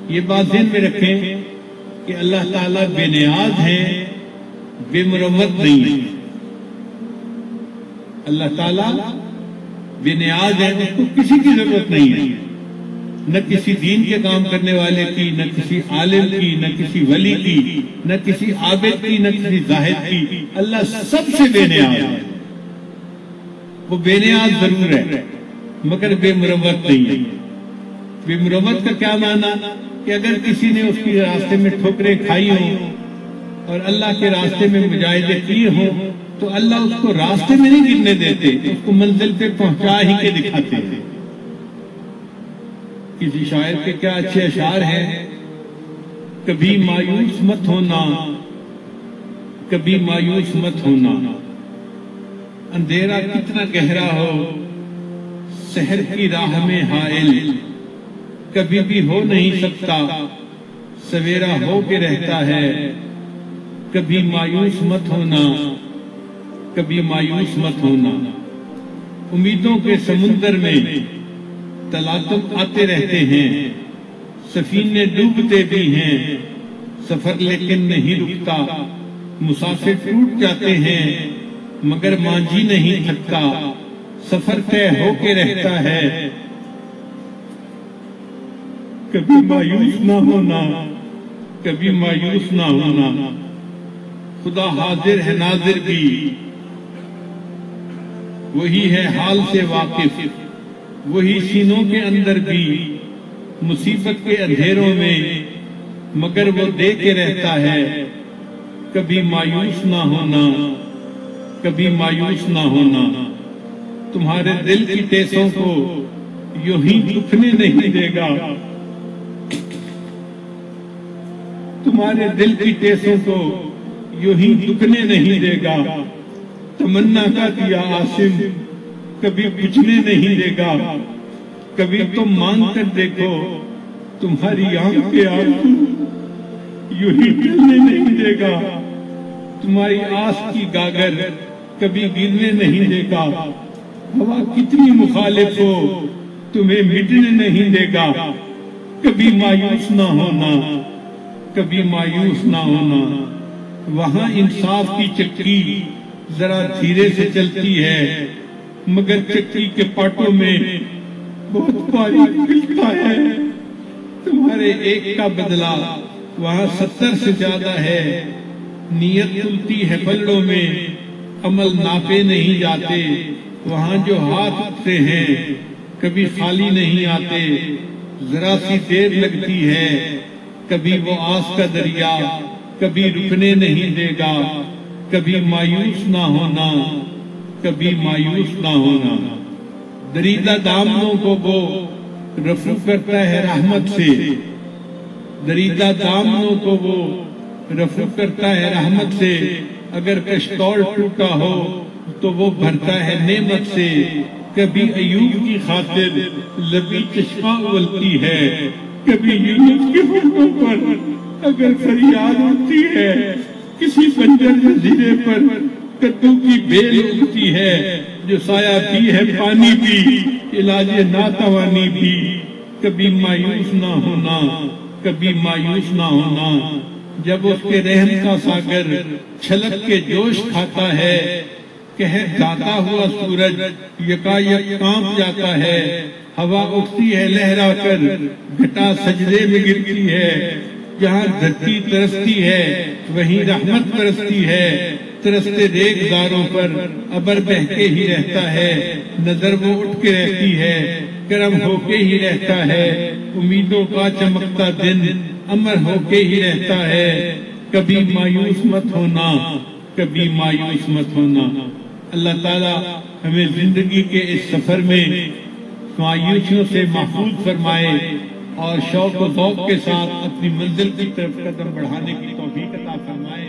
یہ بات ذہن میں رکھیں کہ اللہ تعالیٰ بے نیاز ہے، بے مروت نہیں ہے۔ اللہ تعالیٰ بے نیاز ہے، اس کو کسی کی ضرورت نہیں ہے، نہ کسی دین کے کام کرنے والے کی، نہ کسی عالم کی، نہ کسی ولی کی، نہ کسی عابد کی، نہ کسی زاہد کی۔ اللہ سب سے بے نیاز ہے۔ وہ بے نیاز ضرور ہے مگر بے مروت نہیں ہے۔ بے مروت کا کیا معنی؟ کہ اگر کسی نے اس کی راستے میں ٹھوکریں کھائی ہوں اور اللہ کے راستے میں مجاہدے کیے ہوں تو اللہ اس کو راستے میں نہیں گرنے دیتے، اس کو منزل پہ پہنچا ہی کے دکھاتے ہیں۔ کسی شاعر کے کیا اچھے اشعار ہیں، کبھی مایوس مت ہونا، کبھی مایوس مت ہونا، اندھیرا کتنا گہرا ہو سحر کی راہ میں حائل، کبھی بھی ہو نہیں سکتا سویرا ہو کے رہتا ہے، کبھی مایوس مت ہونا، کبھی مایوس مت ہونا۔ امیدوں کے سمندر میں تلاطم آتے رہتے ہیں، سفینے ڈوبتے بھی ہیں، سفر لیکن نہیں رکتا، مسافر ٹوٹ جاتے ہیں مگر مانجھی نہیں تھکتا، سفر طے ہو کے رہتا ہے، کبھی مایوس نہ ہونا، کبھی مایوس نہ ہونا۔ خدا حاضر ہے ناظر بھی، وہی ہے حال سے واقف، وہی سینوں کے اندر بھی، مصیبت کے اندھیروں میں مگر وہ دے کے رہتا ہے، کبھی مایوس نہ ہونا، کبھی مایوس نہ ہونا۔ تمہارے دل کی ٹیسوں کو یوں ہی دکھنے نہیں دے گا، تمہارے دل کی ٹیسوں کو یوں ہی دکھنے نہیں دے گا، تمنا کا دیا عاصم کبھی بجھنے نہیں دے گا، کبھی تم مانگ کر دیکھو تمہاری آنکھ کے آنسو یوں ہی جلنے نہیں دے گا، تمہاری آس کی گاگر کبھی گرنے نہیں دے گا، ہوا کتنی مخالف ہو تمہیں مٹنے نہیں دے گا، کبھی مایوس نہ ہونا، کبھی مایوس نہ ہونا۔ وہاں انصاف کی چکی ذرا دھیرے سے چلتی ہے مگر چکی کے پاٹوں میں بہت باریک ملتا ہے، تمہارے ایک کا بدلہ وہاں 70 سے زیادہ ہے، نیت تلتی ہے پلڑوں میں، عمل ناپے نہیں جاتے، وہاں جو ہاتھ اٹھتے ہیں کبھی خالی نہیں آتے، ذرا سی دیر لگتی ہے، کبھی وہ آس کا دریا کبھی رکنے نہیں دے گا، کبھی مایوس نہ ہونا، کبھی مایوس نہ ہونا۔ دریدہ دامنوں کو وہ رفو کرتا ہے رحمت سے، دریدہ دامنوں کو وہ رفو کرتا ہے رحمت سے، اگر کشتول ٹوٹا ہو تو وہ بھرتا ہے نعمت سے، کبھی ایوب کی خاطر لبی چشمہ اولتی ہے، کبھی یونس کے ہوٹوں پر اگر فریاد اٹھتی ہے، کسی بنجر جزیرے پر کدو کی بیل اگتی ہے، جو سایہ بھی ہے پانی بھی، علاج ناتوانی بھی، کبھی مایوس نہ ہونا، کبھی مایوس نہ ہونا۔ جب اس کے رحم کا ساگر چھلک کے جوش کھاتا ہے، قہر ڈھاتا ہوا سورج یکایک کانپ جاتا ہے، ہوا اٹھتی ہے لہرا کر گھٹا سجدے میں گرتی ہے، جہاں دھرتی ترستی ہے وہیں رحمت برستی ہے، ترستے ریگزاروں پر ابر بہہ کے ہی رہتا ہے، نظر وہ اٹھ کے رہتی ہے، کرم ہو کے ہی رہتا ہے، امیدوں کا چمکتا دن امر ہو کے ہی رہتا ہے، کبھی مایوس مت ہونا، کبھی مایوس مت ہونا۔ اللہ تعالیٰ ہمیں زندگی کے اس سفر میں مایوسیوں سے محفوظ فرمائے اور شوق و ذوق کے ساتھ اپنی منزل کی طرف قدم بڑھانے کی توفیق عطا فرمائے۔